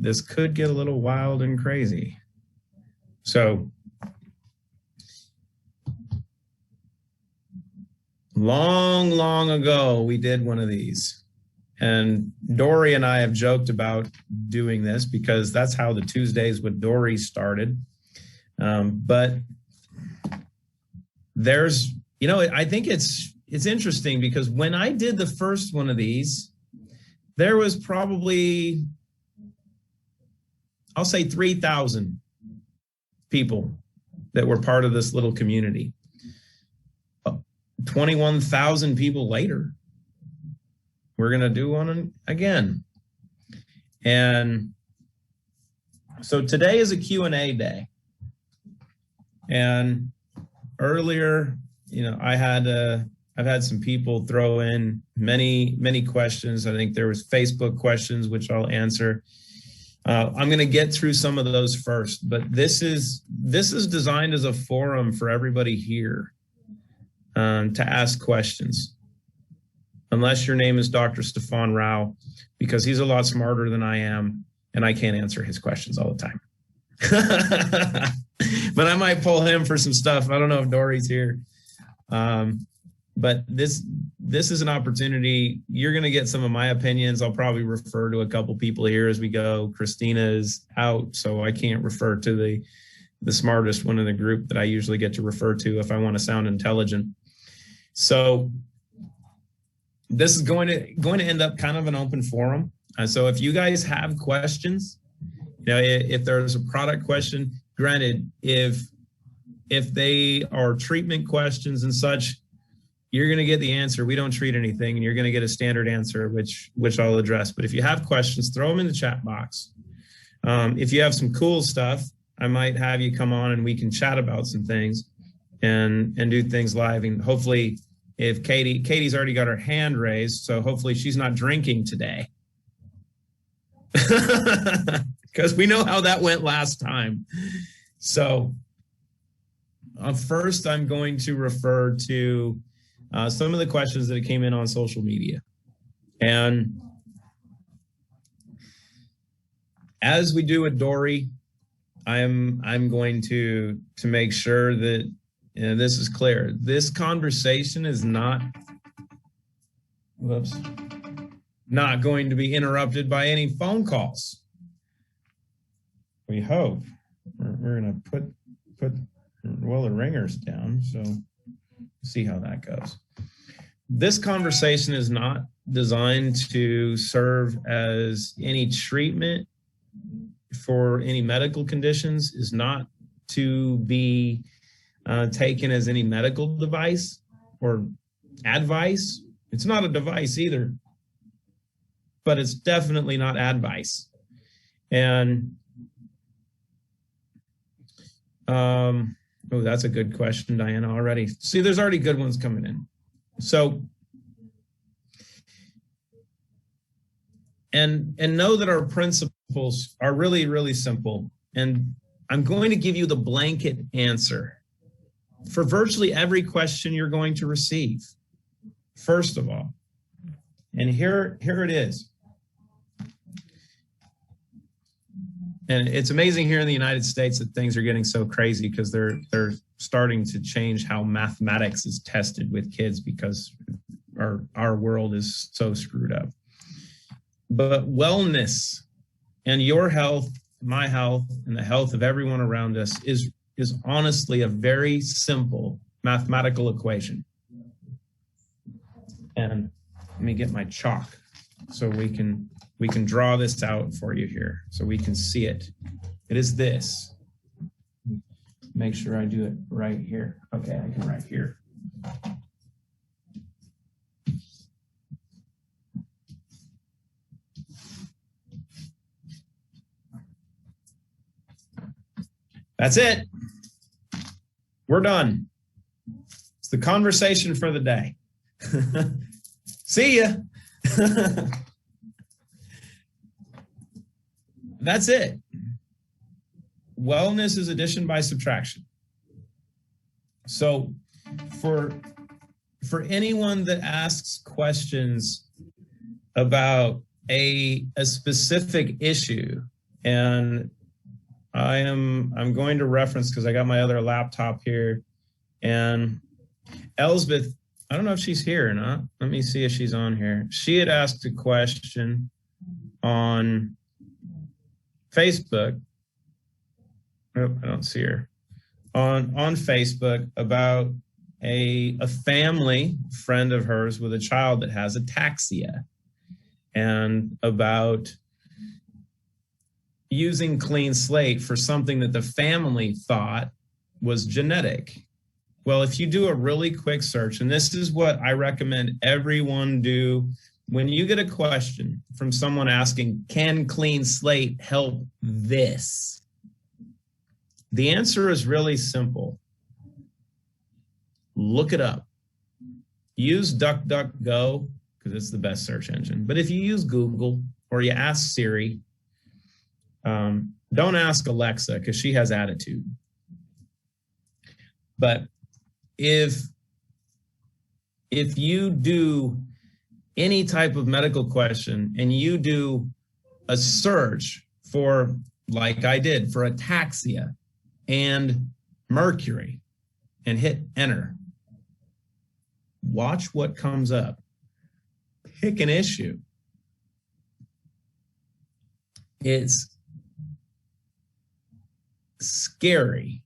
this could get a little wild and crazy. So long ago, we did one of these. And Dory and I have joked about doing this because that's how the Tuesdays with Dory started. But there's, you know, I think it's interesting because when I did the first one of these, there was probably, I'll say 3,000 people that were part of this little community. 21,000 people later, we're going to do one again. And so today is a Q&A day. And earlier, you know, I've had some people throw in many questions. I think there was Facebook questions, which I'll answer. I'm going to get through some of those first, but this is designed as a forum for everybody here to ask questions. Unless your name is Dr. Stefan Rao, because he's a lot smarter than I am, and I can't answer his questions all the time. But I might pull him for some stuff. I don't know if Dory's here. But this is an opportunity. You're going to get some of my opinions. I'll probably refer to a couple people here as we go. Christina is out, so I can't refer to the smartest one in the group that I usually get to refer to if I want to sound intelligent. So this is going to end up kind of an open forum. So if you guys have questions, you know, if there's a product question, granted, if they are treatment questions and such, you're going to get the answer. We don't treat anything, and you're going to get a standard answer, which I'll address. But if you have questions, throw them in the chat box. If you have some cool stuff, I might have you come on and we can chat about some things and do things live. And hopefully, if Katie's already got her hand raised, so hopefully she's not drinking today. Because we know how that went last time. So first, I'm going to refer to some of the questions that came in on social media. And as we do with Dory, I'm going to make sure that this is clear. This conversation is not going to be interrupted by any phone calls. We hope. We're going to put the ringers down, so see how that goes. This conversation is not designed to serve as any treatment for any medical conditions, is not to be taken as any medical device or advice. It's not a device either, but it's definitely not advice. And oh, that's a good question, Diana, already. See, there's already good ones coming in. So, and know that our principles are really, really simple. And I'm going to give you the blanket answer for virtually every question you're going to receive, first of all. And here it is. And it's amazing here in the United States that things are getting so crazy because they're starting to change how mathematics is tested with kids because our world is so screwed up. But wellness and your health, my health, and the health of everyone around us is honestly a very simple mathematical equation. And let me get my chalk so we can draw this out for you here so we can see it. It is this. Make sure I do it right here. Okay, I can write here. That's it. We're done. It's the conversation for the day. See ya. That's it. Wellness is addition by subtraction. So for anyone that asks questions about a specific issue, And I'm going to reference, because I got my other laptop here, and Elsbeth, I don't know if she's here or not. Let me see if she's on here. She had asked a question on Facebook. Oh, I don't see her. On Facebook about a family friend of hers with a child that has ataxia, and about using Clean Slate for something that the family thought was genetic. Well, if you do a really quick search, and this is what I recommend everyone do when you get a question from someone asking, can Clean Slate help this? The answer is really simple. Look it up. Use DuckDuckGo, because it's the best search engine. But if you use Google or you ask Siri, don't ask Alexa, because she has attitude. But if you do any type of medical question and you do a search for, like I did, for ataxia and mercury, and hit enter, watch what comes up. Pick an issue. It's scary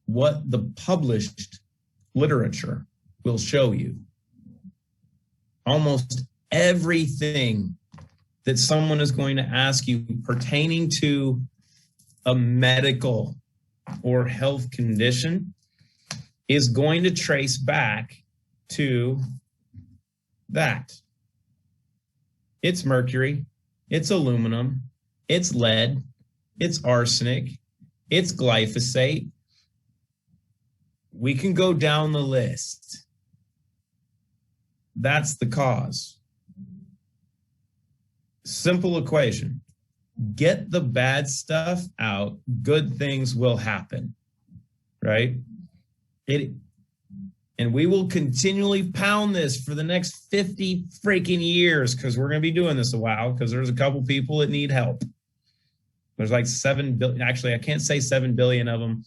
what the published literature will show you. Almost everything that someone is going to ask you pertaining to a medical or health condition is going to trace back to that. It's mercury, it's aluminum, it's lead, it's arsenic, it's glyphosate. We can go down the list. That's the cause. Simple equation. Get the bad stuff out, good things will happen, right? And we will continually pound this for the next 50 freaking years, because we're going to be doing this a while, because there's a couple people that need help. There's like 7 billion, actually, I can't say 7 billion of them,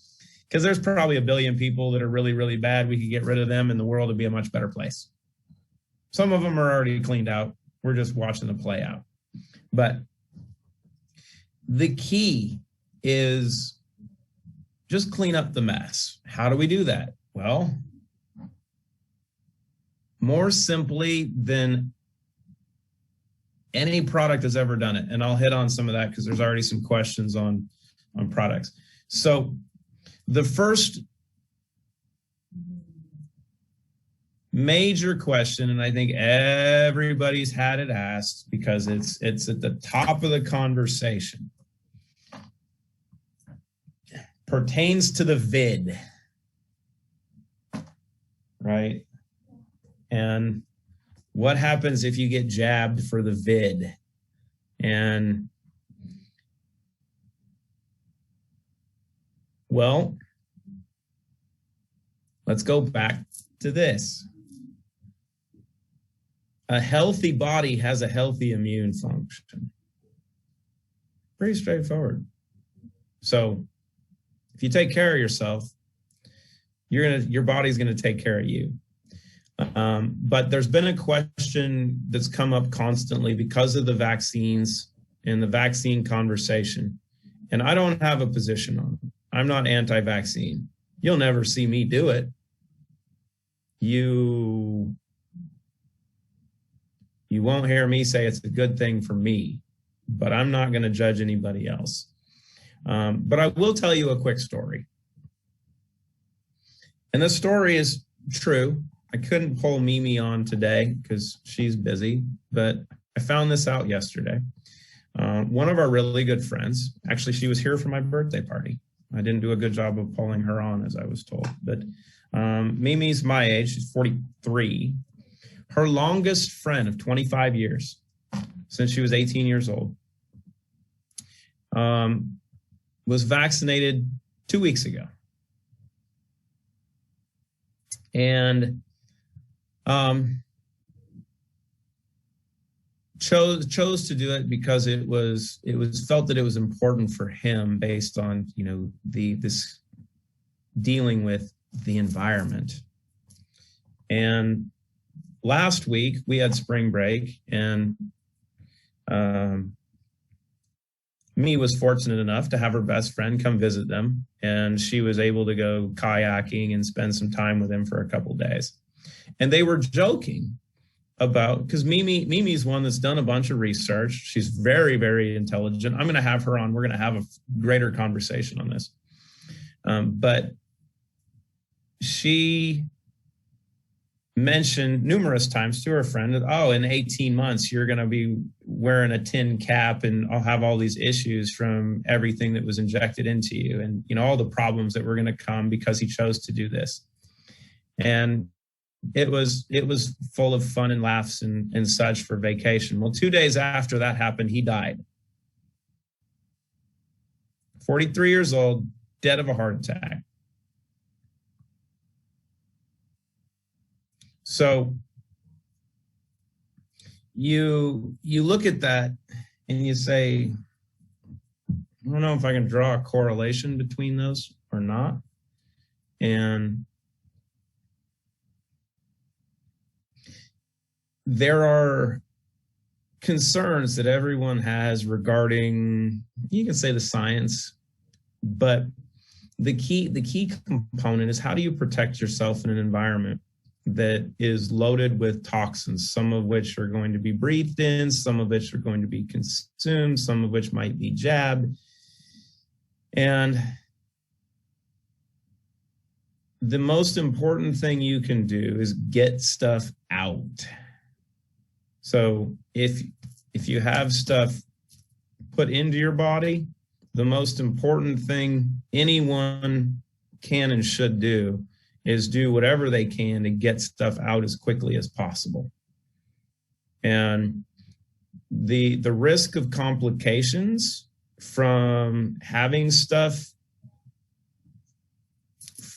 because there's probably 1 billion people that are really, really bad. We could get rid of them and the world would be a much better place. Some of them are already cleaned out. We're just watching them play out. But the key is just clean up the mess. How do we do that? Well, more simply than any product has ever done it. And I'll hit on some of that because there's already some questions on products. So the first major question, and I think everybody's had it asked because it's at the top of the conversation, pertains to the vid, right? And what happens if you get jabbed for the vid? And well, let's go back to this. A healthy body has a healthy immune function. Pretty straightforward. So if you take care of yourself, your body's gonna take care of you. But there's been a question that's come up constantly because of the vaccines and the vaccine conversation. And I don't have a position on it. I'm not anti-vaccine. You'll never see me do it. You won't hear me say it's a good thing for me, but I'm not going to judge anybody else. But I will tell you a quick story. And the story is true. I couldn't pull Mimi on today because she's busy, but I found this out yesterday. One of our really good friends, actually, she was here for my birthday party. I didn't do a good job of pulling her on, as I was told, but Mimi's my age, she's 43. Her longest friend of 25 years, since she was 18 years old, was vaccinated 2 weeks ago. And chose to do it because it was felt that it was important for him based on, you know, this dealing with the environment. And last week we had spring break, and me was fortunate enough to have her best friend come visit them, and she was able to go kayaking and spend some time with him for a couple days. And they were joking about, because Mimi's one that's done a bunch of research. She's very, very intelligent. I'm going to have her on. We're going to have a greater conversation on this. But she mentioned numerous times to her friend that, oh, in 18 months, you're going to be wearing a tin cap and I'll have all these issues from everything that was injected into you. And, you know, all the problems that were going to come because he chose to do this. And it was full of fun and laughs and such for vacation. Well, 2 days after that happened, he died. 43 years old, dead of a heart attack. So you look at that and you say, I don't know if I can draw a correlation between those or not. And there are concerns that everyone has regarding, you can say, the science, but the key component is, how do you protect yourself in an environment that is loaded with toxins, some of which are going to be breathed in, some of which are going to be consumed, some of which might be jabbed. And the most important thing you can do is get stuff out. So if you have stuff put into your body, the most important thing anyone can and should do is do whatever they can to get stuff out as quickly as possible. And the risk of complications from having stuff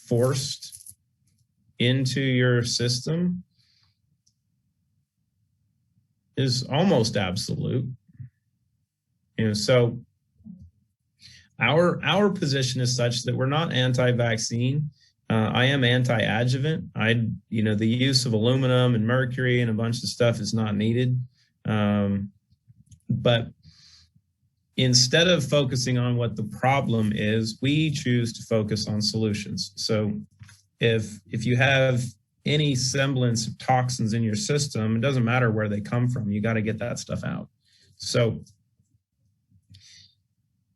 forced into your system is almost absolute. You know, so our position is such that we're not anti-vaccine. I am anti-adjuvant. The use of aluminum and mercury and a bunch of stuff is not needed. But instead of focusing on what the problem is, we choose to focus on solutions. So if you have any semblance of toxins in your system, it doesn't matter where they come from, you got to get that stuff out. So,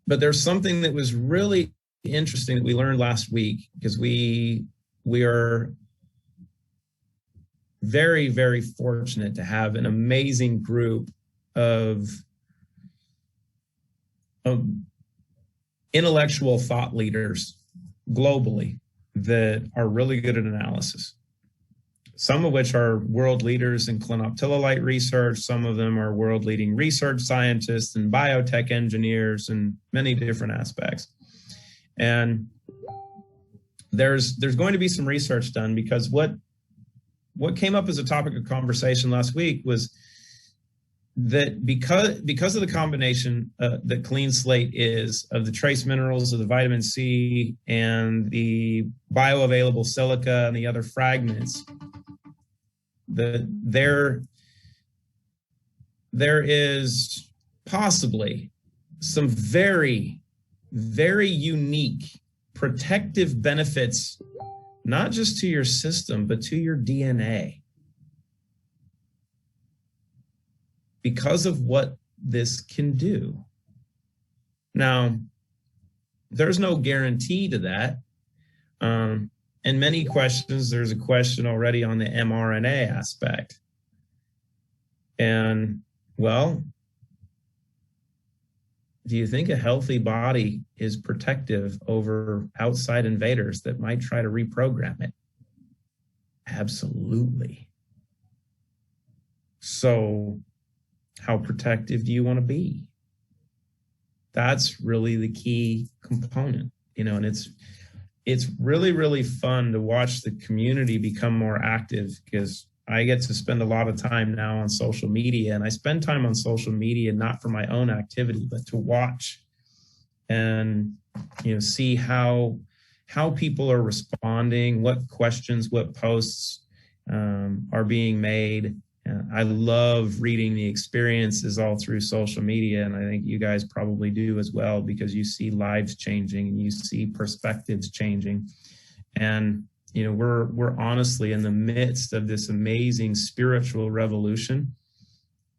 but there's something that was really interesting that we learned last week, because we are very, very fortunate to have an amazing group of intellectual thought leaders globally that are really good at analysis. Some of which are world leaders in clinoptilolite research. Some of them are world leading research scientists and biotech engineers and many different aspects. And there's going to be some research done, because what came up as a topic of conversation last week was that because of the combination that Clean Slate is of the trace minerals, of the vitamin C and the bioavailable silica and the other fragments, there is possibly some very, very unique protective benefits, not just to your system, but to your DNA, because of what this can do. Now, there's no guarantee to that. And many questions, there's a question already on the mRNA aspect. And, well, do you think a healthy body is protective over outside invaders that might try to reprogram it? Absolutely. So how protective do you want to be? That's really the key component, and it's really, really fun to watch the community become more active, because I get to spend a lot of time now on social media, and I spend time on social media not for my own activity, but to watch and see how people are responding, what questions, what posts are being made. I love reading the experiences all through social media, and I think you guys probably do as well, because you see lives changing and you see perspectives changing. And we're honestly in the midst of this amazing spiritual revolution,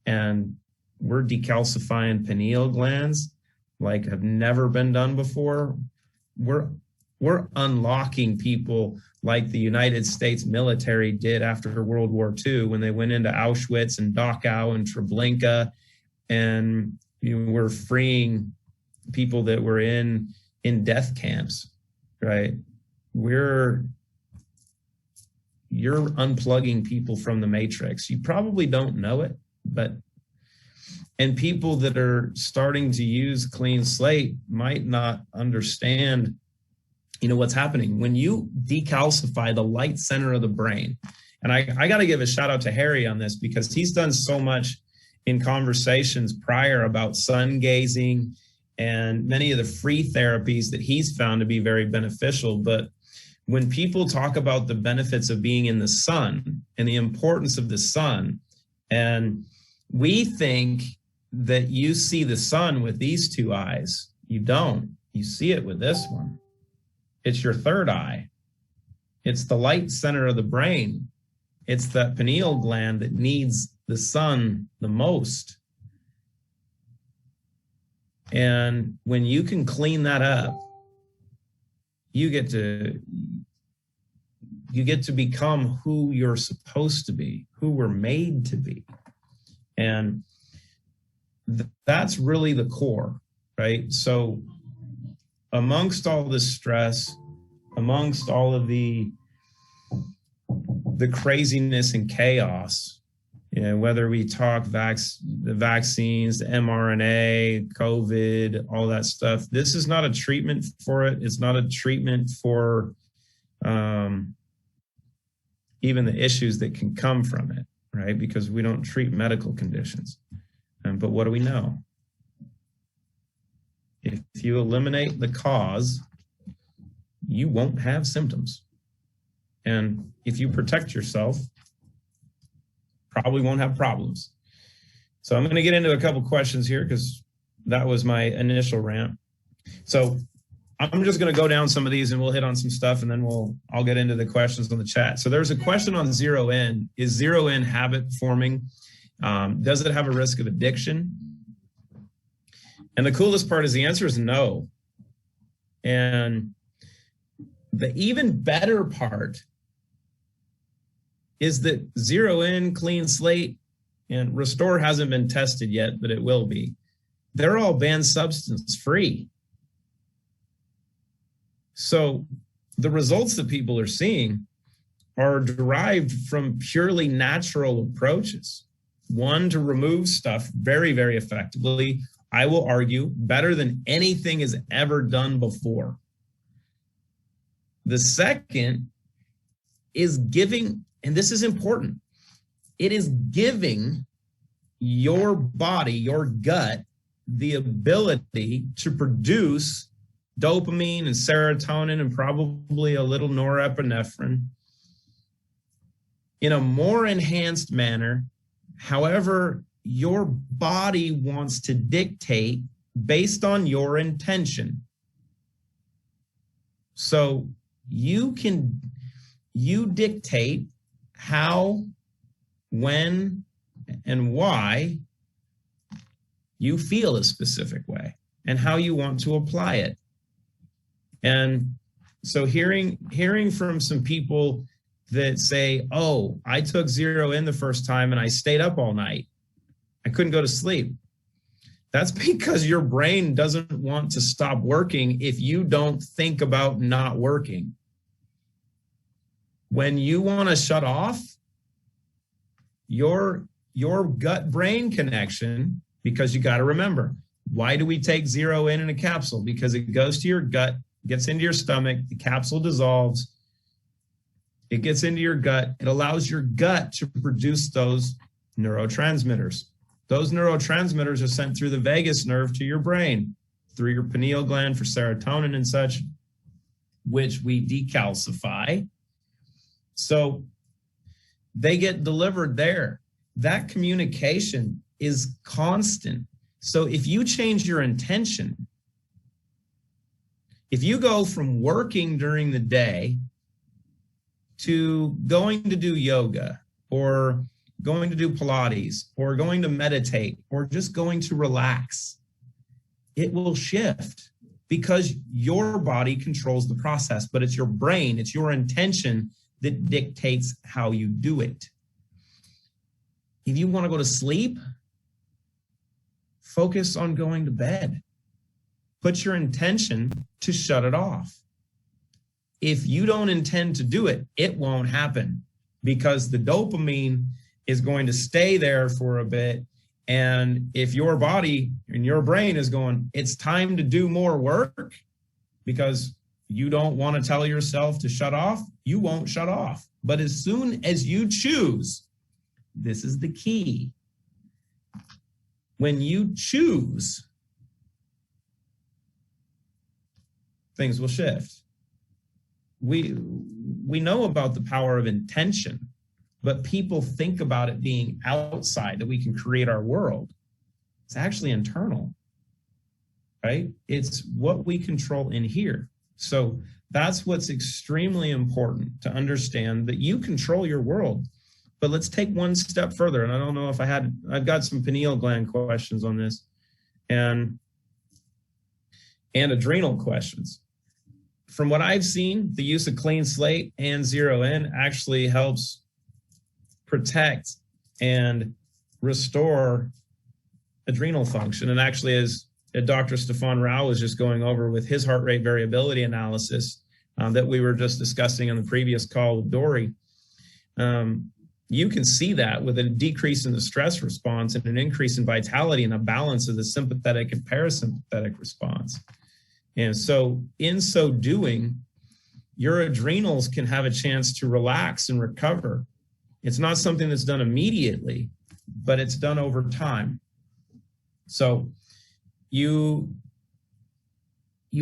and we're decalcifying pineal glands like have never been done before. We're unlocking people like the United States military did after World War II, when they went into Auschwitz and Dachau and Treblinka, and we're freeing people that were in death camps, right? You're unplugging people from the matrix. You probably don't know it, and people that are starting to use clean slate might not understand what's happening when you decalcify the light center of the brain. And I got to give a shout out to Harry on this, because he's done so much in conversations prior about sun gazing and many of the free therapies that he's found to be very beneficial. But when people talk about the benefits of being in the sun and the importance of the sun, and we think that you see the sun with these two eyes, you don't. You see it with this one. It's your third eye. It's the light center of the brain. It's that pineal gland that needs the sun the most. And when you can clean that up, you get to become who you're supposed to be, who we're made to be. And that's really the core, right? So amongst all this stress, amongst all of the craziness and chaos, whether we talk the vaccines, the mRNA, COVID, all that stuff, this is not a treatment for it. It's not a treatment for even the issues that can come from it, right? Because we don't treat medical conditions. But what do we know? If you eliminate the cause, you won't have symptoms. And if you protect yourself, probably won't have problems. So I'm going to get into a couple questions here, because that was my initial rant. So I'm just going to go down some of these and we'll hit on some stuff, and then I'll get into the questions on the chat. So there's a question on zero in. Is zero in habit forming? Does it have a risk of addiction? And the coolest part is the answer is no. And the even better part is that zero in, clean slate, and Restore hasn't been tested yet, but it will be. They're all banned substance free. So the results that people are seeing are derived from purely natural approaches. One, to remove stuff very, very effectively. I will argue better than anything is ever done before. The second is giving, and this is important, it is giving your body, your gut, the ability to produce dopamine and serotonin and probably a little norepinephrine in a more enhanced manner. However, your body wants to dictate based on your intention. So you dictate how, when, and why you feel a specific way and how you want to apply it. And so hearing from some people that say, oh, I took zero in the first time and I stayed up all night, I couldn't go to sleep. That's because your brain doesn't want to stop working if you don't think about not working. When you want to shut off, your gut brain connection, because you got to remember, why do we take zero in a capsule? Because it goes to your gut, gets into your stomach, the capsule dissolves, It gets into your gut. It allows your gut to produce those neurotransmitters. Those neurotransmitters are sent through the vagus nerve to your brain, through your pineal gland for serotonin and such, which we decalcify. So they get delivered there. That communication is constant. So if you change your intention, if you go from working during the day to going to do yoga or going to do Pilates or going to meditate or just going to relax, it will shift because your body controls the process, but it's your brain, it's your intention that dictates how you do it. If you want to go to sleep, focus on going to bed. Put your intention to shut it off. If you don't intend to do it, it won't happen because the dopamine is going to stay there for a bit. And if your body and your brain is going, it's time to do more work because you don't want to tell yourself to shut off, you won't shut off. But as soon as you choose, this is the key. When you choose, things will shift. We know about the power of intention, but people think about it being outside, that we can create our world. It's actually internal, right? It's what we control in here. So that's what's extremely important to understand, that you control your world. But let's take one step further. And I don't know if I've got some pineal gland questions on this and adrenal questions. From what I've seen, the use of clean slate and 0N actually helps protect and restore adrenal function. And actually, as Dr. Stefan Rao was just going over with his heart rate variability analysis that we were just discussing on the previous call with Dory, you can see that with a decrease in the stress response and an increase in vitality and a balance of the sympathetic and parasympathetic response. And so in so doing, your adrenals can have a chance to relax and recover. It's not something that's done immediately, but it's done over time. So you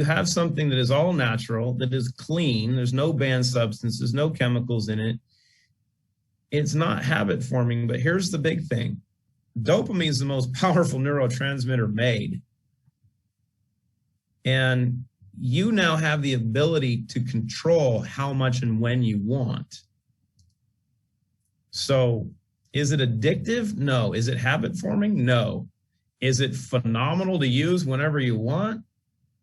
have something that is all natural, that is clean. There's no banned substances, no chemicals in it. It's not habit forming, but here's the big thing. Dopamine is the most powerful neurotransmitter made. And you now have the ability to control how much and when you want. So is it addictive? No. Is it habit forming? No. Is it phenomenal to use whenever you want?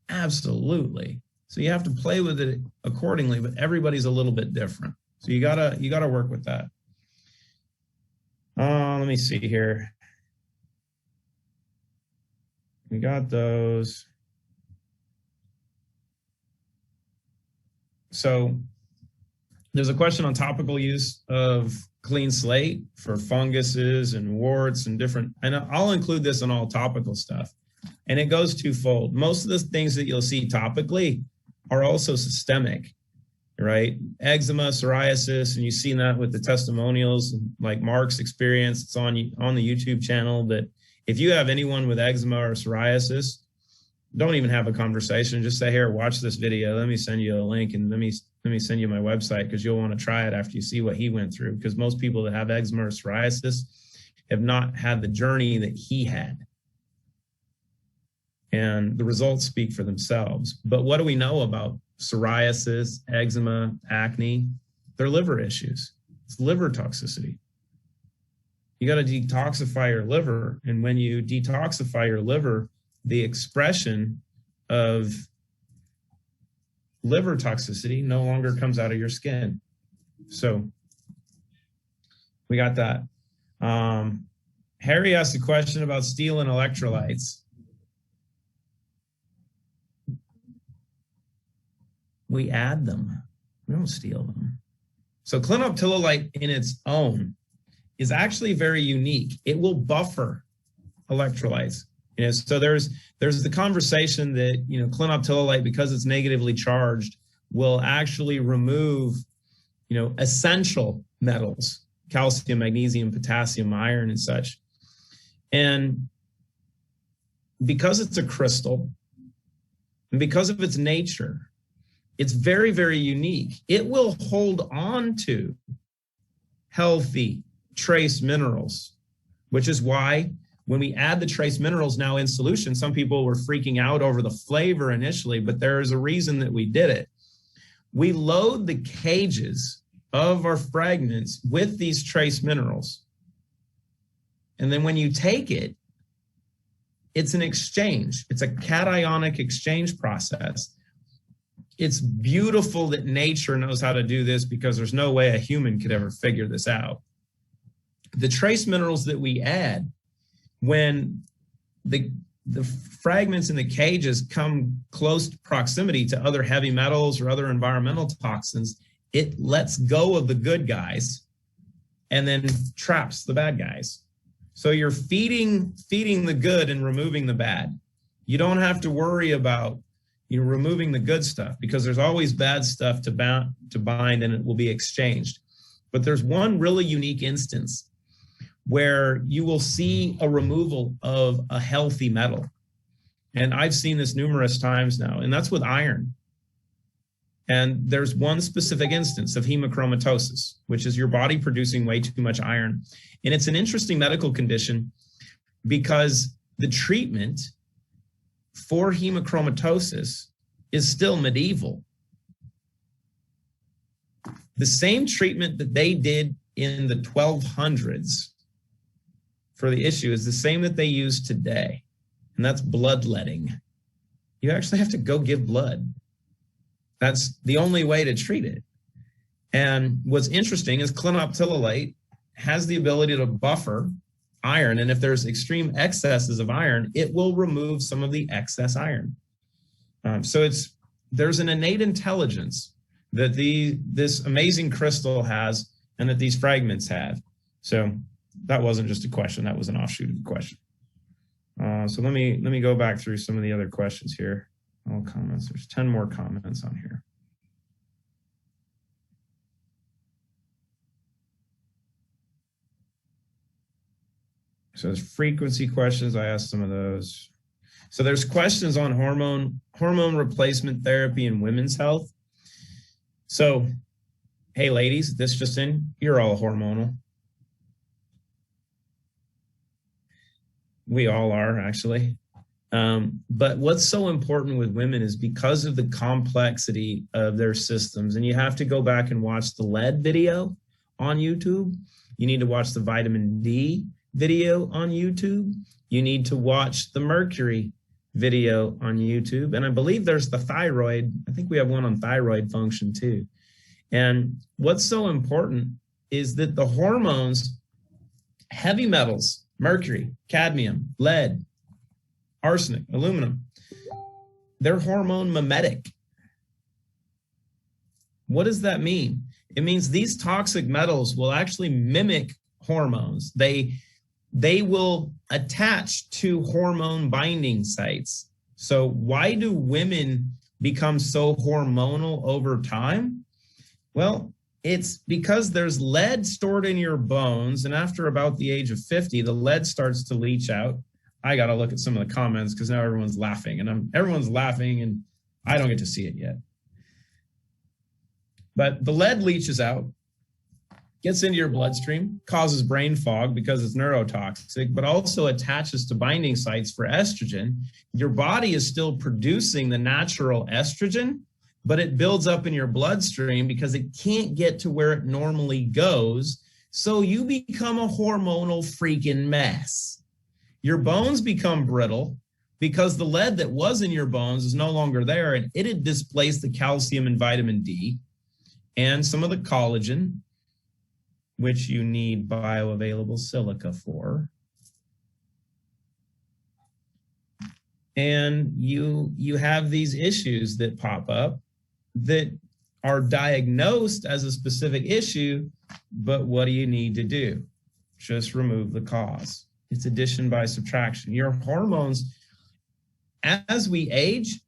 Absolutely. So you have to play with it accordingly, but everybody's a little bit different. So you gotta work with that. Let me see here. We got those. So there's a question on topical use of clean slate for funguses and warts and different, and I'll include this in all topical stuff. And it goes twofold. Most of the things that you'll see topically are also systemic, right? Eczema, psoriasis, and you've seen that with the testimonials, like Mark's experience. It's on the YouTube channel. That if you have anyone with eczema or psoriasis, don't even have a conversation. Just say, here, watch this video. Let me send you a link, and let me send you my website, because you'll want to try it after you see what he went through. Because most people that have eczema or psoriasis have not had the journey that he had. And the results speak for themselves. But what do we know about psoriasis, eczema, acne? They're liver issues. It's liver toxicity. You got to detoxify your liver. And when you detoxify your liver, the expression of liver toxicity no longer comes out of your skin. So we got that. Harry asked a question about steel and electrolytes. We add them. We don't steal them. So clinoptilolite in its own is actually very unique. It will buffer electrolytes. So there's the conversation that, clinoptilolite, because it's negatively charged, will actually remove essential metals, calcium, magnesium, potassium, iron, and such. And because it's a crystal, and because of its nature, it's very, very unique. It will hold on to healthy trace minerals, which is why when we add the trace minerals now in solution, some people were freaking out over the flavor initially, but there is a reason that we did it. We load the cages of our fragments with these trace minerals. And then when you take it, it's an exchange. It's a cationic exchange process. It's beautiful that nature knows how to do this because there's no way a human could ever figure this out. The trace minerals that we add, when the fragments in the cages come close proximity to other heavy metals or other environmental toxins, it lets go of the good guys and then traps the bad guys. So you're feeding the good and removing the bad. You don't have to worry about removing the good stuff because there's always bad stuff to bind and it will be exchanged. But there's one really unique instance where you will see a removal of a healthy metal. And I've seen this numerous times now, and that's with iron. And there's one specific instance of hemochromatosis, which is your body producing way too much iron. And it's an interesting medical condition because the treatment for hemochromatosis is still medieval. The same treatment that they did in the 1200s for the issue is the same that they use today, and that's bloodletting. You actually have to go give blood. That's the only way to treat it. And what's interesting is clinoptilolate has the ability to buffer iron, and if there's extreme excesses of iron, it will remove some of the excess iron. So there's an innate intelligence that this amazing crystal has and that these fragments have. So that wasn't just a question, that was an offshoot of the question. So let me go back through some of the other questions here. All comments, there's 10 more comments on here. So there's frequency questions, I asked some of those. So there's questions on hormone replacement therapy in women's health. So, hey ladies, this just in, you're all hormonal. We all are, actually. But what's so important with women is because of the complexity of their systems, and you have to go back and watch the lead video on YouTube. You need to watch the vitamin D video on YouTube. You need to watch the mercury video on YouTube. And I believe there's the thyroid. I think we have one on thyroid function too. And what's so important is that the hormones, heavy metals, mercury, cadmium, lead, arsenic, aluminum, they're hormone mimetic. What does that mean? It means these toxic metals will actually mimic hormones. They will attach to hormone binding sites. So why do women become so hormonal over time? Well, it's because there's lead stored in your bones, and after about the age of 50, the lead starts to leach out. I got to look at some of the comments because now everyone's laughing, and everyone's laughing, and I don't get to see it yet. But the lead leaches out, gets into your bloodstream, causes brain fog because it's neurotoxic, but also attaches to binding sites for estrogen. Your body is still producing the natural estrogen, but it builds up in your bloodstream because it can't get to where it normally goes. So you become a hormonal freaking mess. Your bones become brittle because the lead that was in your bones is no longer there, and it had displaced the calcium and vitamin D and some of the collagen, which you need bioavailable silica for. And you have these issues that pop up that are diagnosed as a specific issue, but what do you need to do? Just remove the cause. It's addition by subtraction. Your hormones, as we age,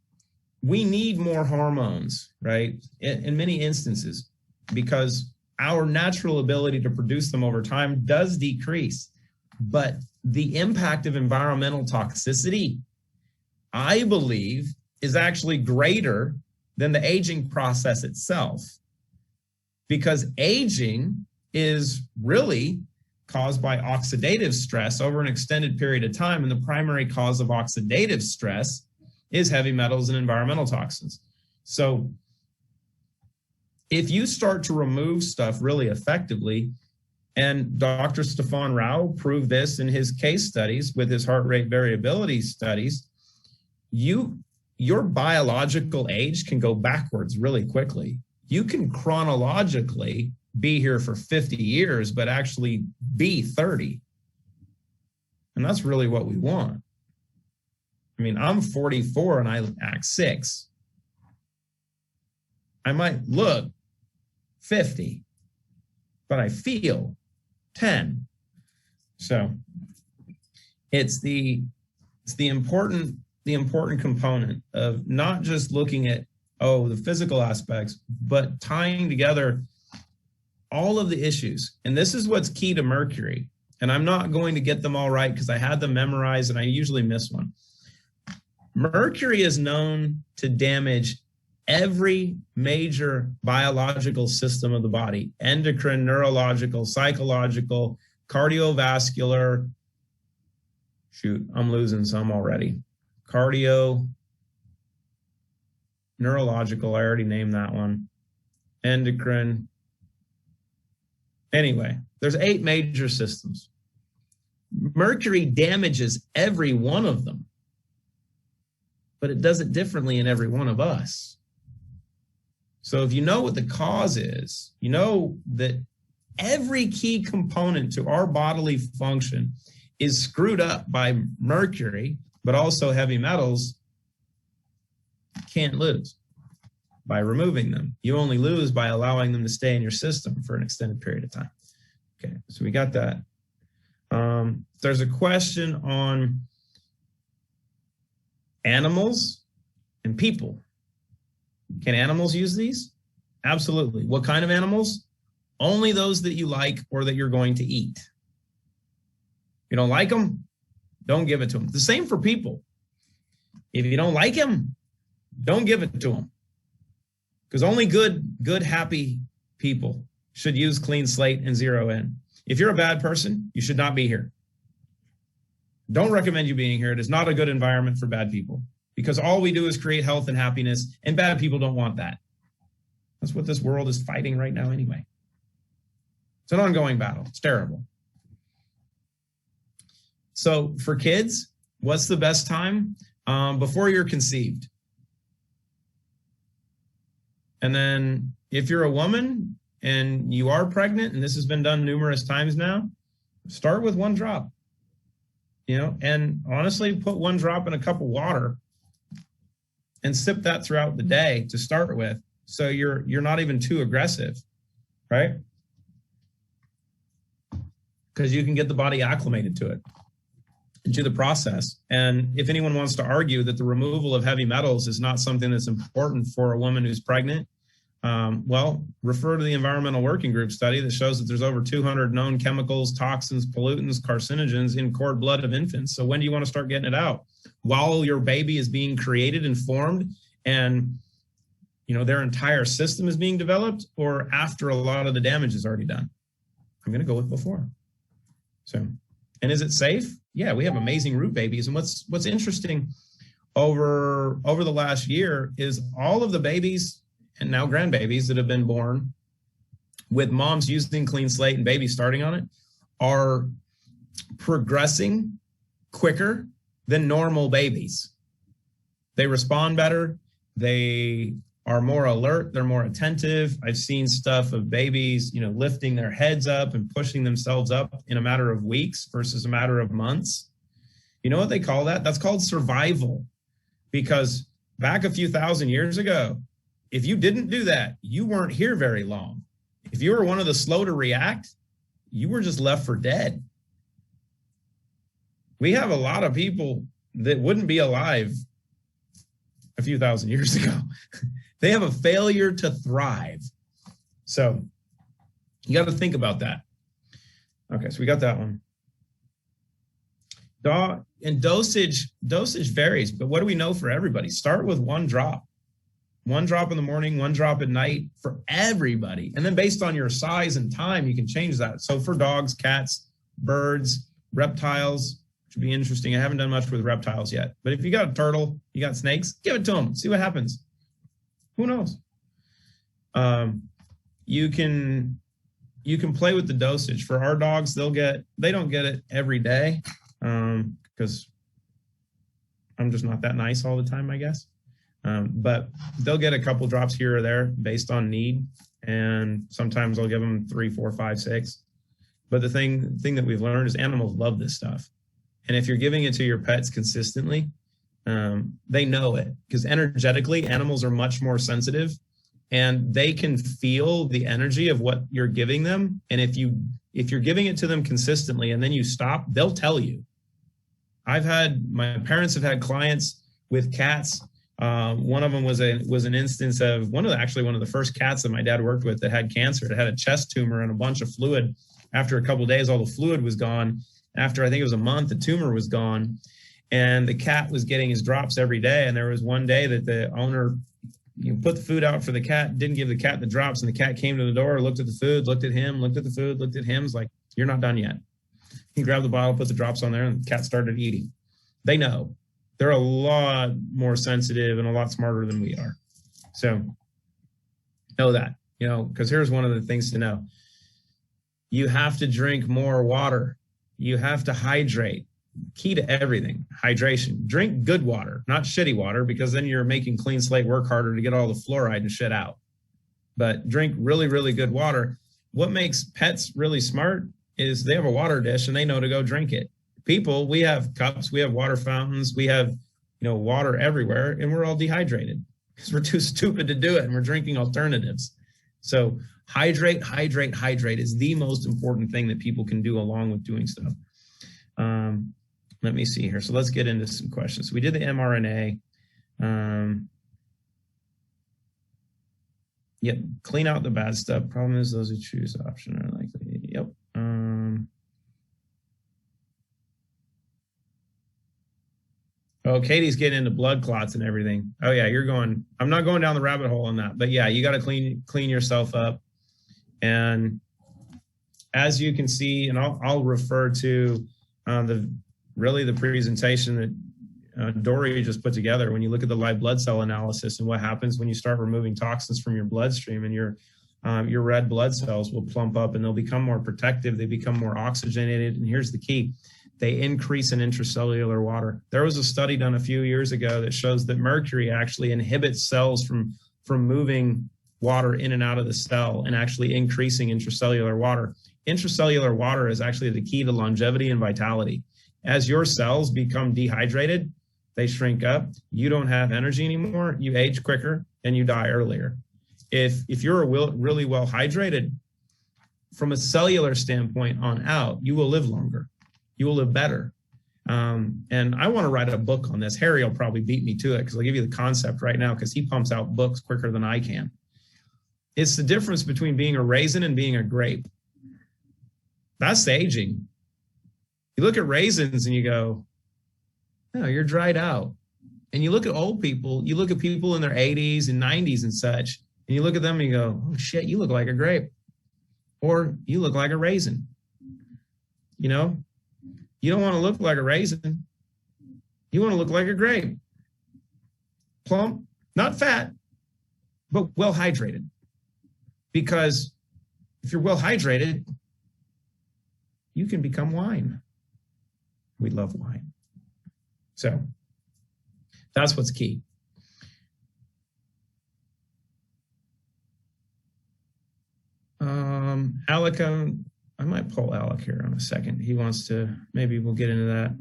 we need more hormones, right? In many instances. because our natural ability to produce them over time does decrease. But the impact of environmental toxicity, I believe, is actually greater than the aging process itself, because aging is really caused by oxidative stress over an extended period of time. And the primary cause of oxidative stress is heavy metals and environmental toxins. So if you start to remove stuff really effectively, and Dr. Stefan Rao proved this in his case studies with his heart rate variability studies, your biological age can go backwards really quickly. You can chronologically be here for 50 years, but actually be 30. And that's really what we want. I mean, I'm 44 and I act 6. I might look 50, but I feel 10. So it's the important component of not just looking at, the physical aspects, but tying together all of the issues. And this is what's key to mercury. And I'm not going to get them all right because I had them memorized and I usually miss one. Mercury is known to damage every major biological system of the body: endocrine, neurological, psychological, cardiovascular. Shoot, I'm losing some already. Cardio, neurological, I already named that one. Endocrine. Anyway, there's 8 major systems. Mercury damages every one of them, but it does it differently in every one of us. So if you know what the cause is, you know that every key component to our bodily function is screwed up by mercury, but also heavy metals, can't lose by removing them. You only lose by allowing them to stay in your system for an extended period of time. Okay, so we got that. There's a question on animals and people. Can animals use these? Absolutely. What kind of animals? Only those that you like or that you're going to eat. If you don't like them, don't give it to them. The same for people. If you don't like them, don't give it to them. Because only good, happy people should use clean slate and zero in. If you're a bad person, you should not be here. Don't recommend you being here. It is not a good environment for bad people, because all we do is create health and happiness, and bad people don't want that. That's what this world is fighting right now anyway. It's an ongoing battle. It's terrible. So for kids, what's the best time? Before you're conceived. And then if you're a woman and you are pregnant, and this has been done numerous times now, start with 1 drop. And honestly, put 1 drop in a cup of water and sip that throughout the day to start with. So you're not even too aggressive, right? Because you can get the body acclimated to it, into the process. And if anyone wants to argue that the removal of heavy metals is not something that's important for a woman who's pregnant, well, refer to the Environmental Working Group study that shows that there's over 200 known chemicals, toxins, pollutants, carcinogens in cord blood of infants. So when do you want to start getting it out? While your baby is being created and formed and their entire system is being developed, or after a lot of the damage is already done? I'm going to go with before. So, and is it safe? Yeah, we have amazing root babies. And what's interesting over the last year is all of the babies and now grandbabies that have been born with moms using clean slate and babies starting on it are progressing quicker than normal babies. They respond better. They are more alert. They're more attentive. I've seen stuff of babies, lifting their heads up and pushing themselves up in a matter of weeks versus a matter of months. You know what they call that? That's called survival. Because back a few thousand years ago, if you didn't do that, you weren't here very long. If you were one of the slow to react, you were just left for dead. We have a lot of people that wouldn't be alive a few thousand years ago. They have a failure to thrive. So you got to think about that. Okay, so we got that one. And dosage varies, but what do we know for everybody? Start with 1 drop. 1 drop in the morning, 1 drop at night for everybody. And then based on your size and time, you can change that. So for dogs, cats, birds, reptiles, which would be interesting. I haven't done much with reptiles yet, but if you got a turtle, you got snakes, give it to them. See what happens. Who knows? You can play with the dosage. For our dogs, they don't get it every day because I'm just not that nice all the time, I guess. But they'll get a couple drops here or there based on need. And sometimes I'll give them 3, 4, 5, 6. But the thing that we've learned is animals love this stuff. And if you're giving it to your pets consistently, they know it, because energetically animals are much more sensitive and they can feel the energy of what you're giving them. And if you're giving it to them consistently and then you stop, they'll tell you. My parents have had clients with cats. One of them was an instance of one of the first cats that my dad worked with that had cancer. It had a chest tumor and a bunch of fluid. After a couple of days, all the fluid was gone. After I think it was a month, the tumor was gone, and the cat was getting his drops every day. And there was one day that the owner put the food out for the cat, didn't give the cat the drops, and the cat came to the door, looked at the food, looked at him, looked at the food, looked at him, was like, "You're not done yet." He grabbed the bottle, put the drops on there, and the cat started eating. They know. They're a lot more sensitive and a lot smarter than we are. So know that, because here's one of the things to know. You have to drink more water. You have to hydrate. Key to everything, hydration. Drink good water, not shitty water, because then you're making clean slate work harder to get all the fluoride and shit out. But drink really, really good water. What makes pets really smart is they have a water dish and they know to go drink it. People, we have cups, we have water fountains, we have, water everywhere, and we're all dehydrated because we're too stupid to do it and we're drinking alternatives. So hydrate is the most important thing that people can do along with doing stuff. Let me see here. So let's get into some questions. So we did the mRNA. Yep. Clean out the bad stuff. Problem is those who choose the option are likely. Yep. Oh, Katie's getting into blood clots and everything. Oh yeah, I'm not going down the rabbit hole on that, but yeah, you got to clean yourself up. And as you can see, and I'll refer to the presentation that Dory just put together. When you look at the live blood cell analysis and what happens when you start removing toxins from your bloodstream, and your red blood cells will plump up and they'll become more protective. They become more oxygenated. And here's the key. They increase in intracellular water. There was a study done a few years ago that shows that mercury actually inhibits cells from moving water in and out of the cell and actually increasing intracellular water. Intracellular water is actually the key to longevity and vitality. As your cells become dehydrated, they shrink up. You don't have energy anymore. You age quicker and you die earlier. If you're really well hydrated, from a cellular standpoint on out, you will live longer. You will live better. And I want to write a book on this. Harry will probably beat me to it because I'll give you the concept right now because he pumps out books quicker than I can. It's the difference between being a raisin and being a grape. That's the aging. You look at raisins and you go, no, you're dried out. And you look at old people, you look at people in their 80s and 90s and such, and you look at them and you go, oh shit, you look like a grape. Or you look like a raisin. You don't want to look like a raisin. You want to look like a grape. Plump, not fat, but well hydrated. Because if you're well hydrated, you can become wine. We love wine. So that's what's key. Alec, I might pull Alec here in a second. He wants to, maybe we'll get into that.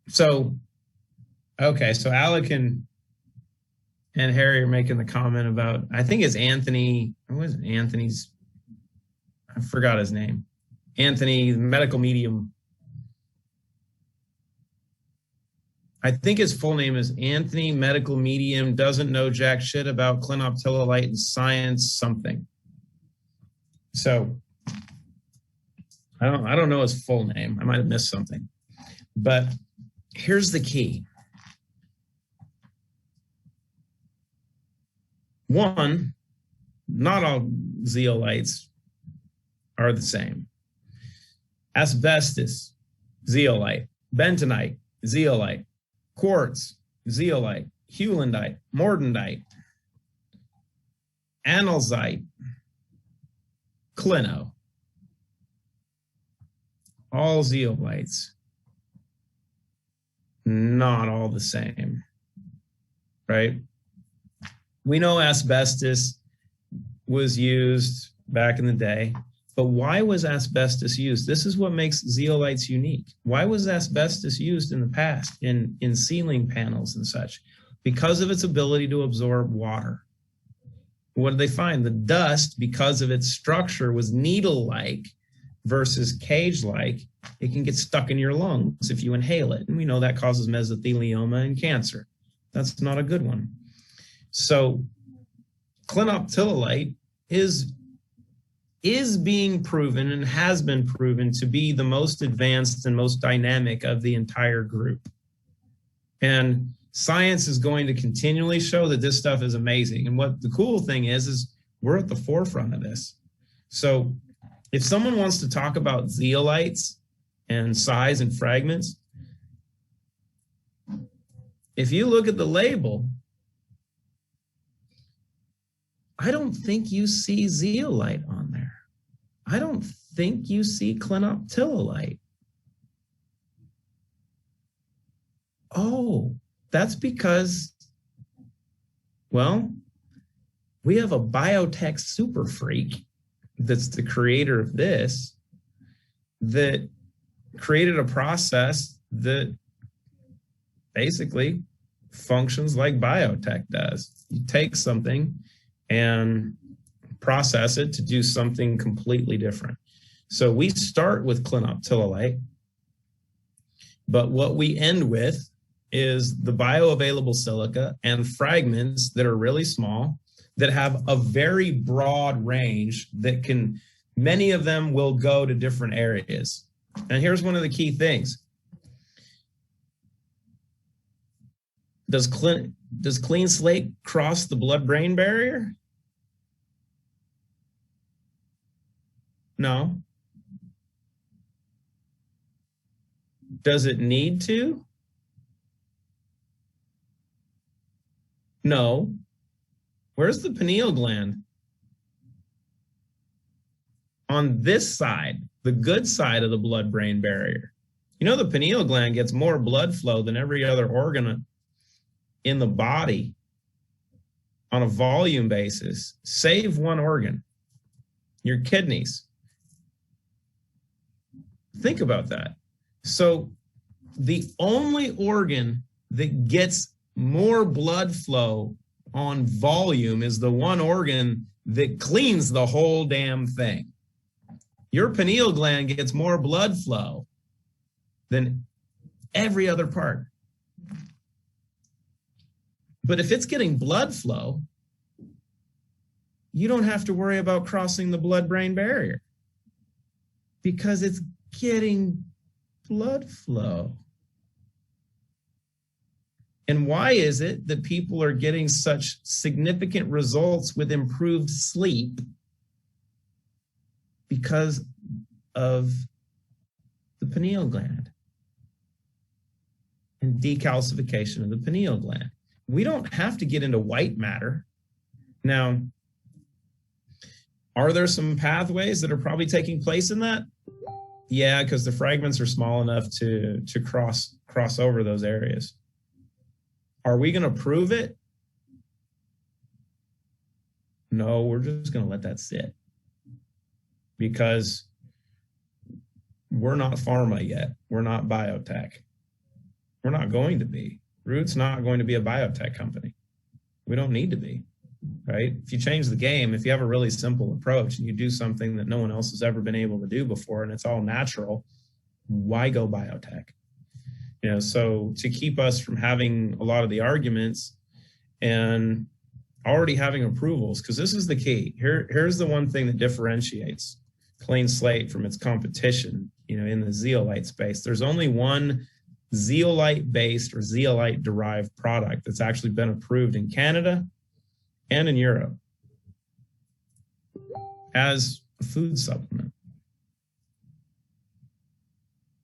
So, okay, so Alec and Harry are making the comment about, I think it's Anthony, what is it, Anthony's, I forgot his name. Anthony, medical medium. I think his full name is Anthony Medical Medium, doesn't know jack shit about clinoptilolite and science something. So I don't know his full name. I might have missed something. But here's the key. One, not all zeolites are the same. Asbestos, zeolite. Bentonite, zeolite. Quartz, zeolite. Hewlandite, mordandite. Analzite, clino. All zeolites. Not all the same, right? We know asbestos was used back in the day, but why was asbestos used? This is what makes zeolites unique. Why was asbestos used in the past in ceiling panels and such? Because of its ability to absorb water. What did they find? The dust, because of its structure, was needle-like versus cage-like. It can get stuck in your lungs if you inhale it. And we know that causes mesothelioma and cancer. That's not a good one. So clinoptilolite is being proven and has been proven to be the most advanced and most dynamic of the entire group. And science is going to continually show that this stuff is amazing. And what the cool thing is we're at the forefront of this. So if someone wants to talk about zeolites and size and fragments, if you look at the label, I don't think you see zeolite on there. I don't think you see clinoptilolite. Oh, that's because, well, we have a biotech super freak that's the creator of this, that created a process that basically functions like biotech does. You take something and process it to do something completely different. So we start with clinoptilolite, but what we end with is the bioavailable silica and fragments that are really small, that have a very broad range that can, many of them will go to different areas. And here's one of the key things. Does clean slate cross the blood-brain barrier? No. Does it need to? No. Where's the pineal gland? On this side, the good side of the blood-brain barrier. You know, the pineal gland gets more blood flow than every other organ in the body on a volume basis. Save one organ, your kidneys. Think about that. So the only organ that gets more blood flow on volume is the one organ that cleans the whole damn thing. Your pineal gland gets more blood flow than every other part. But if it's getting blood flow, you don't have to worry about crossing the blood-brain barrier because it's getting blood flow. And why is it that people are getting such significant results with improved sleep? Because of the pineal gland and decalcification of the pineal gland. We don't have to get into white matter. Now, are there some pathways that are probably taking place in that? Yeah, because the fragments are small enough to cross over those areas. Are we going to prove it? No, we're just going to let that sit. Because we're not pharma yet. We're not biotech. We're not going to be. Root's not going to be a biotech company. We don't need to be, right? If you change the game, if you have a really simple approach and you do something that no one else has ever been able to do before and it's all natural, why go biotech? So to keep us from having a lot of the arguments and already having approvals, because this is the key. Here's the one thing that differentiates Clean Slate from its competition, in the zeolite space. There's only one zeolite-based or zeolite-derived product that's actually been approved in Canada and in Europe as a food supplement.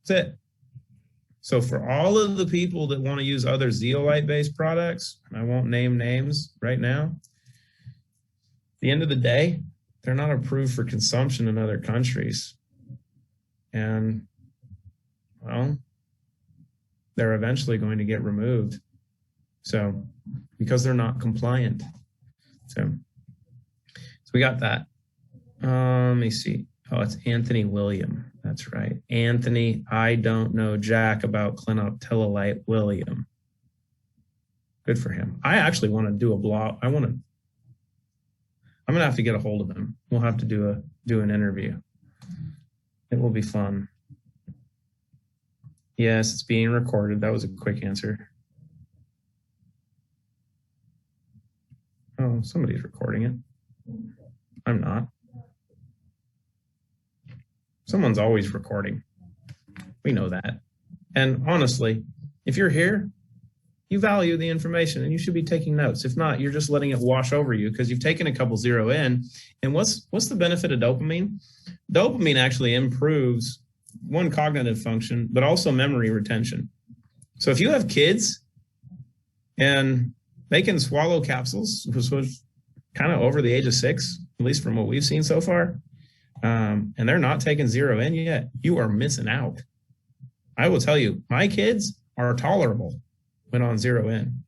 That's it. So for all of the people that want to use other zeolite-based products, and I won't name names right now, at the end of the day, they're not approved for consumption in other countries. And, well, they're eventually going to get removed. So, because they're not compliant. So we got that. Let me see. Oh, it's Anthony William. That's right. Anthony, I don't know jack about clinoptilolite William. Good for him. I actually want to do a blog. I'm going to have to get a hold of him. We'll have to do an interview. It will be fun. Yes, it's being recorded. That was a quick answer. Oh, somebody's recording it. I'm not. Someone's always recording. We know that. And honestly, if you're here, you value the information and you should be taking notes. If not, you're just letting it wash over you because you've taken a couple zero in. And what's the benefit of dopamine? Dopamine actually improves one, cognitive function, but also memory retention. So if you have kids and they can swallow capsules, which was kind of over the age of 6, at least from what we've seen so far, and they're not taking zero in yet, you are missing out. I will tell you, my kids are tolerable when on zero in.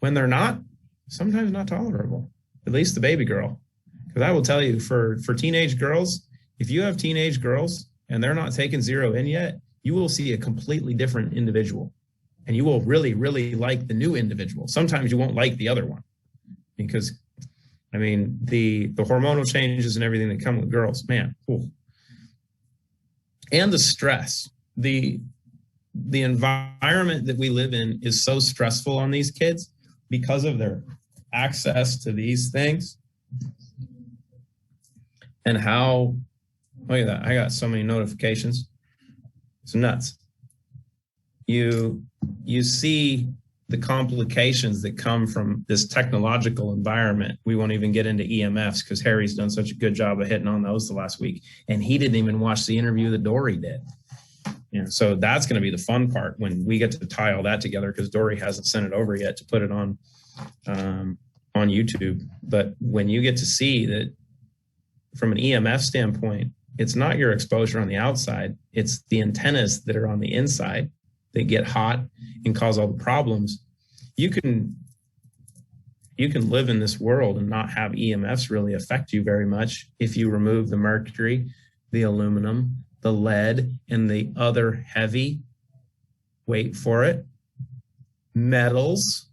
When they're not, sometimes not tolerable, at least the baby girl. Because I will tell you, for teenage girls, if you have teenage girls and they're not taking zero in yet, you will see a completely different individual. And you will really, really like the new individual. Sometimes you won't like the other one because, I mean, the hormonal changes and everything that come with girls, man, cool. And the stress, the environment that we live in is so stressful on these kids because of their access to these things. And how, look at that, I got so many notifications. It's nuts. You see the complications that come from this technological environment. We won't even get into EMFs because Harry's done such a good job of hitting on those the last week. And he didn't even watch the interview that Dory did. So that's going to be the fun part when we get to tie all that together because Dory hasn't sent it over yet to put it on YouTube. But when you get to see that from an EMF standpoint, it's not your exposure on the outside, it's the antennas that are on the inside that get hot and cause all the problems. You can live in this world and not have EMFs really affect you very much if you remove the mercury, the aluminum, the lead, and the other heavy, wait for it, metals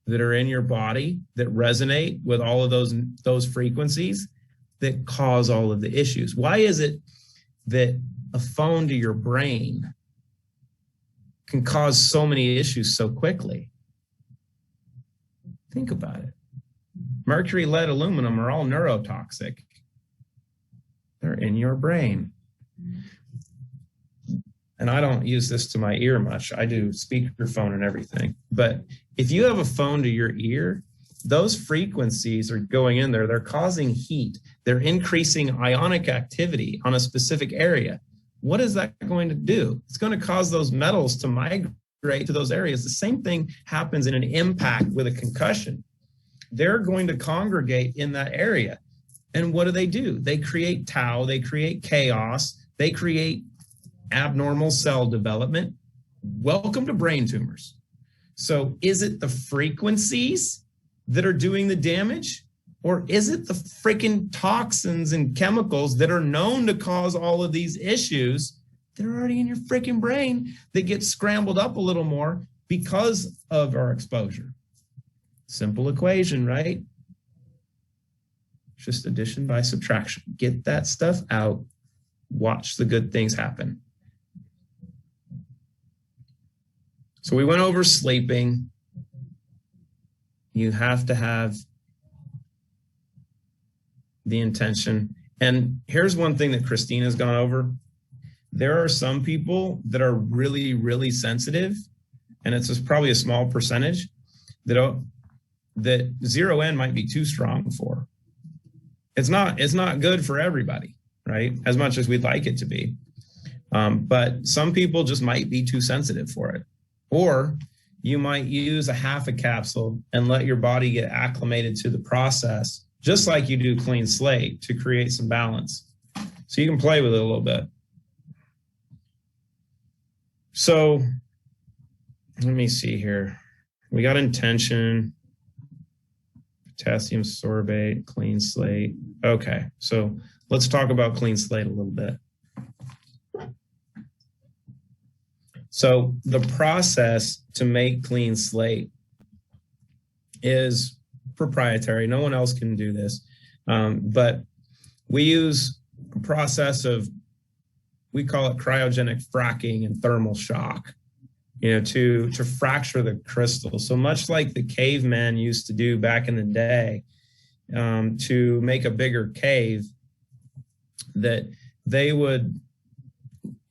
that are in your body that resonate with all of those frequencies that cause all of the issues. Why is it that a phone to your brain can cause so many issues so quickly? Think about it. Mercury, lead, aluminum are all neurotoxic. They're in your brain. And I don't use this to my ear much. I do speakerphone and everything. But if you have a phone to your ear, those frequencies are going in there. They're causing heat. They're increasing ionic activity on a specific area. What is that going to do? It's going to cause those metals to migrate to those areas. The same thing happens in an impact with a concussion. They're going to congregate in that area. And what do? They create tau, they create chaos, they create abnormal cell development. Welcome to brain tumors. So is it the frequencies that are doing the damage? Or is it the freaking toxins and chemicals that are known to cause all of these issues that are already in your freaking brain that get scrambled up a little more because of our exposure? Simple equation, right? Just addition by subtraction. Get that stuff out. Watch the good things happen. So we went over sleeping. You have to have the intention. And here's one thing that Christina's gone over. There are some people that are really, really sensitive, and it's just probably a small percentage that zero N might be too strong for. It's not good for everybody, right? As much as we'd like it to be. But some people just might be too sensitive for it. Or you might use a half a capsule and let your body get acclimated to the process, just like you do clean slate, to create some balance. So you can play with it a little bit. So let me see here. We got intention, potassium sorbate, clean slate. Okay, so let's talk about clean slate a little bit. So the process to make clean slate is proprietary. No one else can do this. But we use a process of, we call it cryogenic fracking and thermal shock, to fracture the crystal. So much like the cavemen used to do back in the day, to make a bigger cave, that they would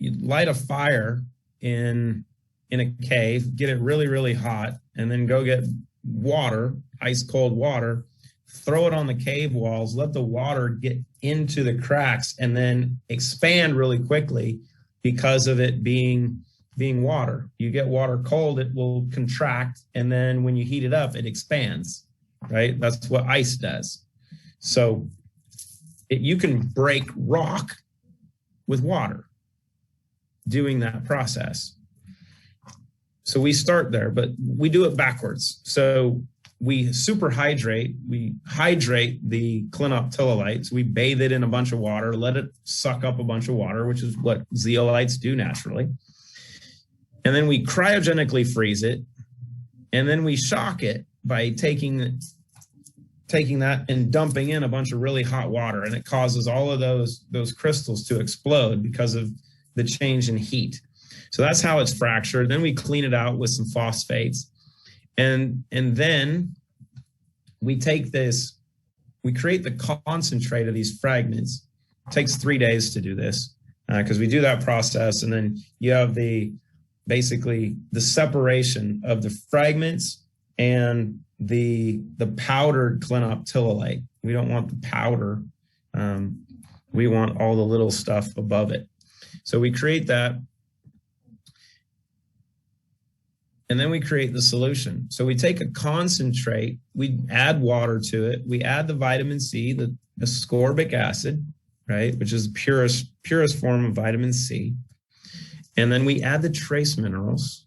light a fire in a cave, get it really, really hot, and then go get water, ice cold water, throw it on the cave walls, let the water get into the cracks, and then expand really quickly because of it being water. You get water cold, it will contract, and then when you heat it up, it expands, right? That's what ice does. So you can break rock with water doing that process. So we start there, but we do it backwards. So we superhydrate, we hydrate the clinoptilolite. So we bathe it in a bunch of water, let it suck up a bunch of water, which is what zeolites do naturally. And then we cryogenically freeze it. And then we shock it by taking that and dumping in a bunch of really hot water. And it causes all of those crystals to explode because of the change in heat. So that's how it's fractured. Then we clean it out with some phosphates. And then we take this, we create the concentrate of these fragments. It takes 3 days to do this because we do that process. And then you have basically the separation of the fragments and the powdered clinoptilolite. We don't want the powder. We want all the little stuff above it. So we create that. And then we create the solution. So we take a concentrate, we add water to it, we add the vitamin C, the ascorbic acid, right, which is the purest form of vitamin C. And then we add the trace minerals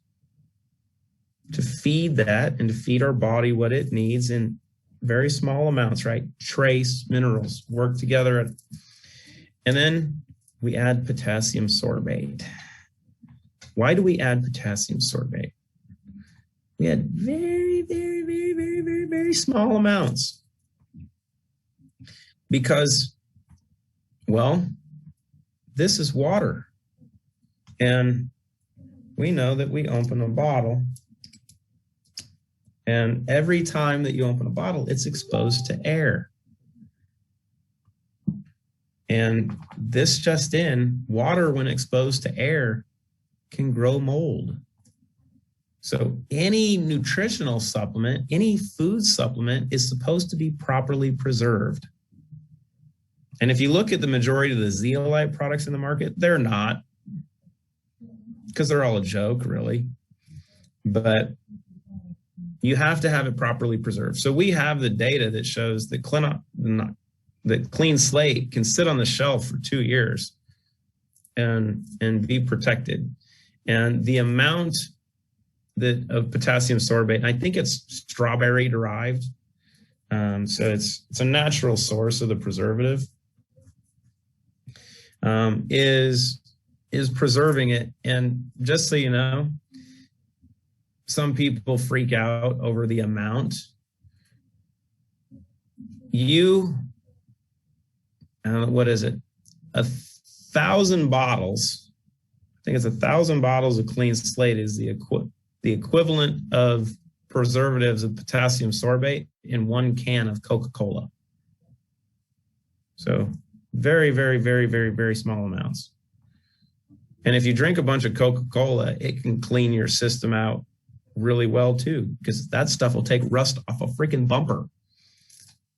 to feed that and to feed our body what it needs in very small amounts, right? Trace minerals work together. And then we add potassium sorbate. Why do we add potassium sorbate? We had very, very, very, very, very, very small amounts because, well, this is water. And we know that we open a bottle, and every time that you open a bottle, it's exposed to air. And this just in, water when exposed to air can grow mold. So any nutritional supplement, any food supplement is supposed to be properly preserved. And if you look at the majority of the zeolite products in the market, they're not, because they're all a joke, really. But you have to have it properly preserved. So we have the data that shows that clean slate can sit on the shelf for 2 years and be protected. And the amount of potassium sorbate, and I think it's strawberry derived. So it's a natural source of the preservative, is preserving it. And just so you know, some people freak out over the amount. What is it? 1,000 bottles. I think it's 1,000 bottles of clean slate is the the equivalent of preservatives of potassium sorbate in 1 can of Coca-Cola. So very, very, very, very, very small amounts. And if you drink a bunch of Coca-Cola, it can clean your system out really well too, because that stuff will take rust off a freaking bumper.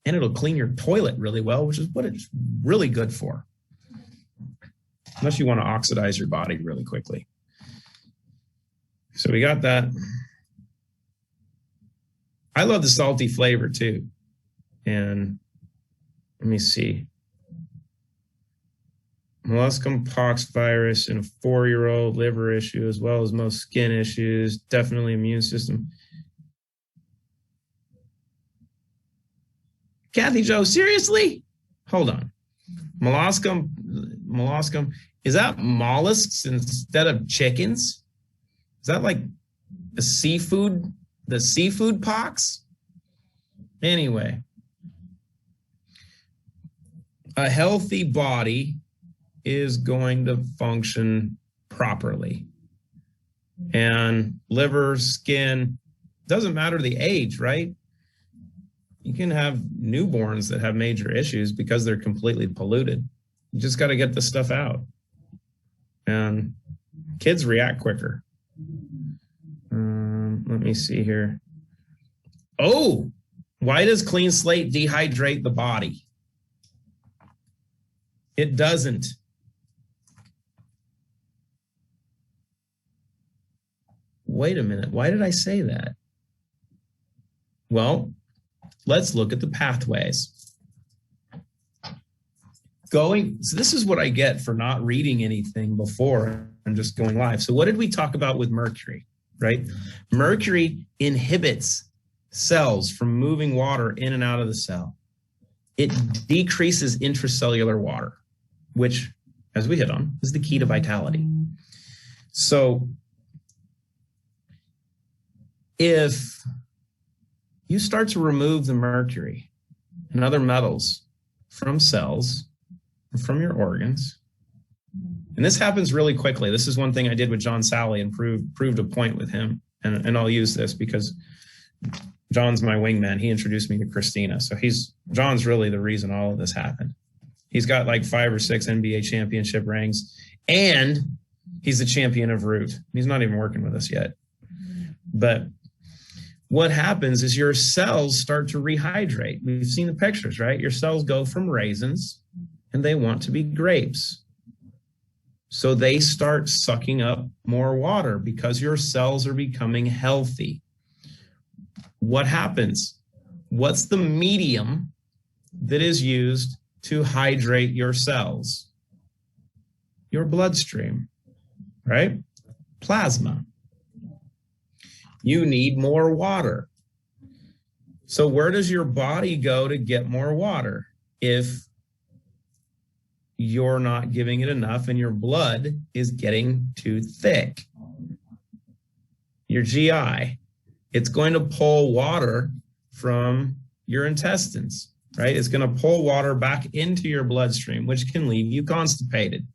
And it'll clean your toilet really well, which is what it's really good for. Unless you want to oxidize your body really quickly. So we got that. I love the salty flavor too. And let me see. Molluscum pox virus in a 4-year-old, liver issue, as well as most skin issues, definitely immune system. Kathy Joe, seriously? Hold on. Molluscum, is that mollusks instead of chickens? Is that like the seafood pox? Anyway, a healthy body is going to function properly. And liver, skin, doesn't matter the age, right? You can have newborns that have major issues because they're completely polluted. You just got to get the stuff out. And kids react quicker. Let me see here. Oh, why does clean slate dehydrate the body? It doesn't. Wait a minute. Why did I say that? Well, let's look at the pathways. So this is what I get for not reading anything before and just going live. So what did we talk about with mercury, right? Mercury inhibits cells from moving water in and out of the cell. It decreases intracellular water, which, as we hit on, is the key to vitality. So if you start to remove the mercury and other metals from cells, from your organs, and this happens really quickly. This is one thing I did with John Sally and proved a point with him. And I'll use this because John's my wingman. He introduced me to Christina. So John's really the reason all of this happened. He's got like 5 or 6 NBA championship rings, and he's the champion of Root. He's not even working with us yet. But what happens is your cells start to rehydrate. We've seen the pictures, right? Your cells go from raisins and they want to be grapes. So they start sucking up more water because your cells are becoming healthy. What happens? What's the medium that is used to hydrate your cells? Your bloodstream, right? Plasma. You need more water. So where does your body go to get more water if you're not giving it enough and your blood is getting too thick? Your GI, it's going to pull water from your intestines, right? It's going to pull water back into your bloodstream, which can leave you constipated.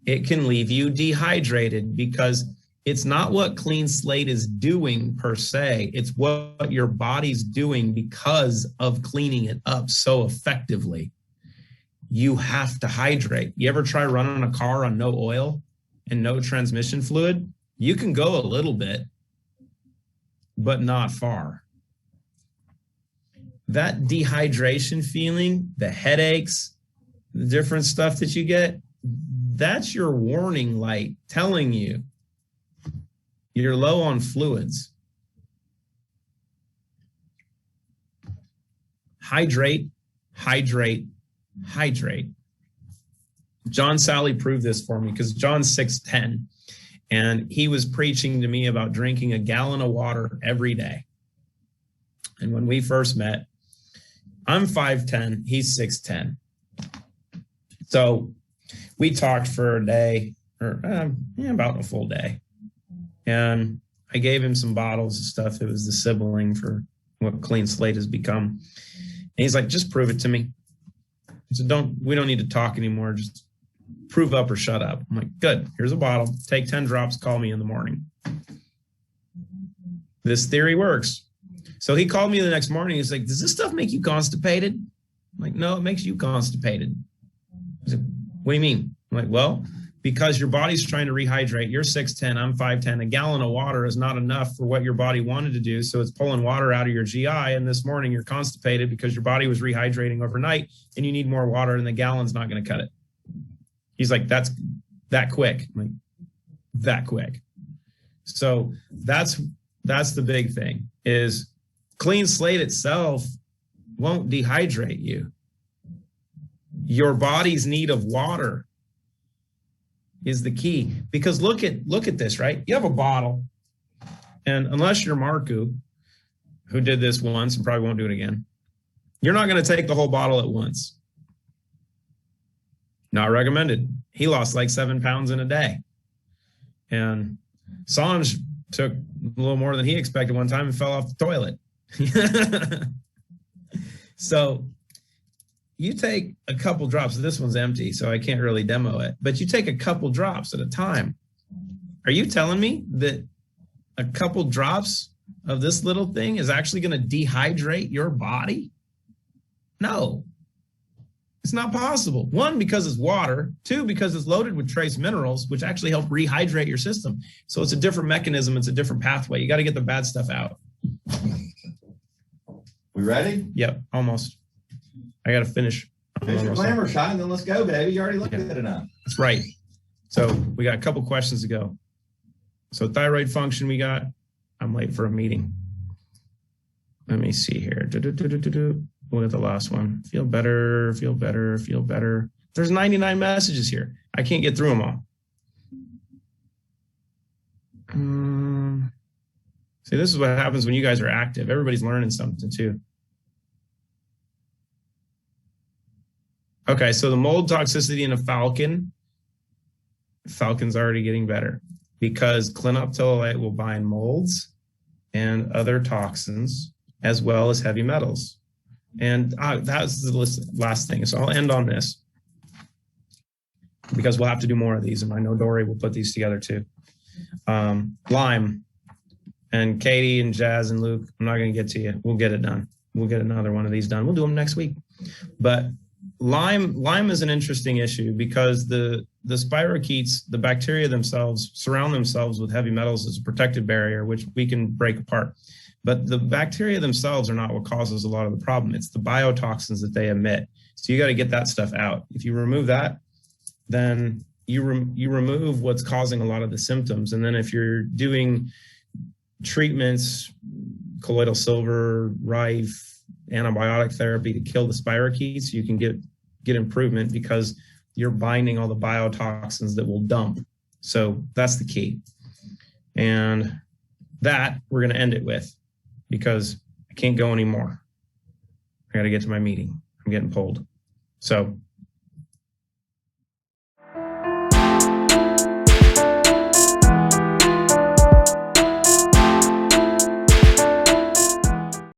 It can leave you dehydrated because it's not what clean slate is doing per se. It's what your body's doing because of cleaning it up so effectively. You have to hydrate. You ever try running a car on no oil and no transmission fluid? You can go a little bit, but not far. That dehydration feeling, the headaches, the different stuff that you get, that's your warning light telling you you're low on fluids. Hydrate, hydrate, hydrate. John Sally proved this for me because John's 6'10", and he was preaching to me about drinking a gallon of water every day. And when we first met, I'm 5'10", he's 6'10". So we talked for a day, or about a full day. And I gave him some bottles of stuff. It was the sibling for what clean slate has become. And he's like, just prove it to me. I said, we don't need to talk anymore. Just prove up or shut up. I'm like, good, here's a bottle. Take 10 drops, call me in the morning. This theory works. So he called me the next morning. He's like, does this stuff make you constipated? I'm like, no, it makes you constipated. He's like, what do you mean? I'm like, well, because your body's trying to rehydrate. You're 6'10", I'm 5'10". A gallon of water is not enough for what your body wanted to do. So it's pulling water out of your GI. And this morning you're constipated because your body was rehydrating overnight and you need more water and the gallon's not going to cut it. He's like, that's that quick. I'm like, that quick. So that's the big thing is clean slate itself won't dehydrate you. Your body's need of water is the key, because look at this, right? You have a bottle, and unless you're Marku, who did this once and probably won't do it again, you're not going to take the whole bottle at once. Not recommended. He lost like 7 pounds in a day. And Sanj took a little more than he expected one time and fell off the toilet. So you take a couple drops. This one's empty, so I can't really demo it. But you take a couple drops at a time. Are you telling me that a couple drops of this little thing is actually going to dehydrate your body? No. It's not possible. 1, because it's water. 2, because it's loaded with trace minerals, which actually help rehydrate your system. So it's a different mechanism. It's a different pathway. You got to get the bad stuff out. We ready? Yep, almost. I got to finish. Finish your glamour shot, and then let's go, baby. You already looked good enough. That's right. So we got a couple questions to go. So thyroid function we got. I'm late for a meeting. Let me see here. Look at the last one. Feel better, feel better, feel better. There's 99 messages here. I can't get through them all. See, this is what happens when you guys are active. Everybody's learning something too. Okay, so the mold toxicity in a falcon's already getting better because clinoptilolite will bind molds and other toxins as well as heavy metals. And that's the last thing. So I'll end on this because we'll have to do more of these. And I know Dory will put these together too. Lyme and Katie and Jazz and Luke, I'm not going to get to you. We'll get it done. We'll get another one of these done. We'll do them next week. But Lyme is an interesting issue because the spirochetes, the bacteria themselves, surround themselves with heavy metals as a protective barrier, which we can break apart. But the bacteria themselves are not what causes a lot of the problem. It's the biotoxins that they emit. So you got to get that stuff out. If you remove that, then you remove what's causing a lot of the symptoms. And then if you're doing treatments, colloidal silver, rife, antibiotic therapy to kill the spirochetes, you can get improvement because you're binding all the biotoxins that will dump. So that's the key. And that we're going to end it with because I can't go anymore. I got to get to my meeting. I'm getting pulled. So